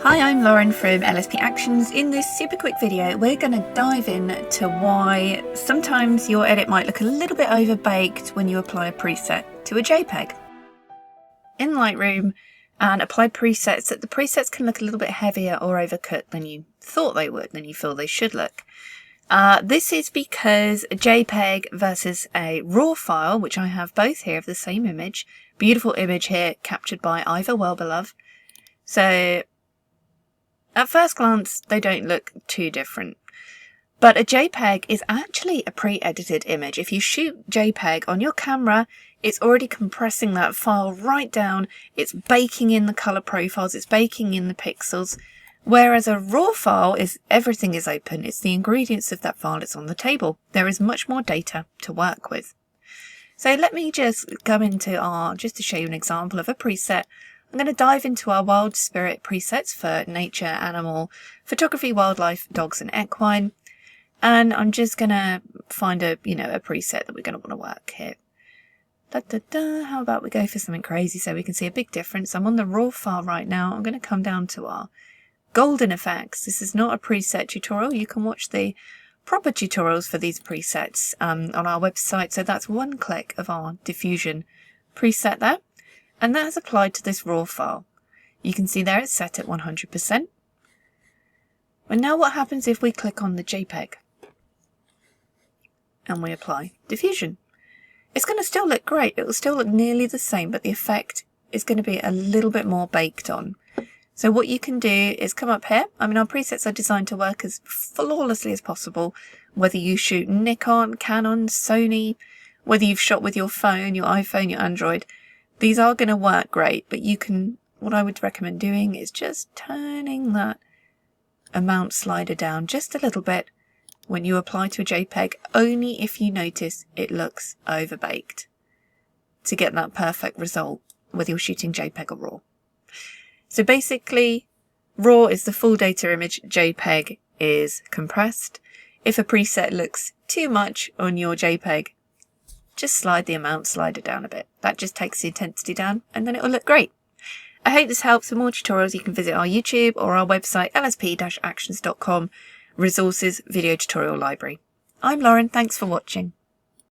Hi, I'm Lauren from LSP Actions. In this super quick video, we're going to dive in to why sometimes your edit might look a little bit overbaked when you apply a preset to a JPEG. In Lightroom and apply presets, that the presets can look a little bit heavier or overcut than you thought they would, than you feel they should look. This is because a JPEG versus a RAW file, which I have both here of the same image, beautiful image here captured by Ivor Wellbelove. So at first glance, they don't look too different. But a JPEG is actually a pre-edited image. If you shoot JPEG on your camera, it's already compressing that file right down. It's baking in the color profiles. It's baking in the pixels. Whereas a RAW file is everything is open. It's the ingredients of that file. It's on the table. There is much more data to work with. So let me just go into just to show you an example of a preset. I'm going to dive into our wild spirit presets for nature, animal, photography, wildlife, dogs and equine. And I'm just going to find a preset that we're going to want to work here. How about we go for something crazy so we can see a big difference. I'm on the RAW file right now. I'm going to come down to our golden effects. This is not a preset tutorial. You can watch the proper tutorials for these presets on our website. So that's one click of our diffusion preset there. And that is applied to this RAW file. You can see there it's set at 100%. And now what happens if we click on the JPEG and we apply diffusion? It's going to still look great. It will still look nearly the same, but the effect is going to be a little bit more baked on. So what you can do is come up here. I mean, our presets are designed to work as flawlessly as possible, whether you shoot Nikon, Canon, Sony, whether you've shot with your phone, your iPhone, your Android. These are going to work great, but what I would recommend doing is just turning that amount slider down just a little bit when you apply to a JPEG, only if you notice it looks overbaked, to get that perfect result whether you're shooting JPEG or RAW. So basically, RAW is the full data image, JPEG is compressed. If a preset looks too much on your JPEG, just slide the amount slider down a bit. That just takes the intensity down and then it will look great. I hope this helps. For more tutorials, you can visit our YouTube or our website, lsp-actions.com, resources, video tutorial library. I'm Lauren. Thanks for watching.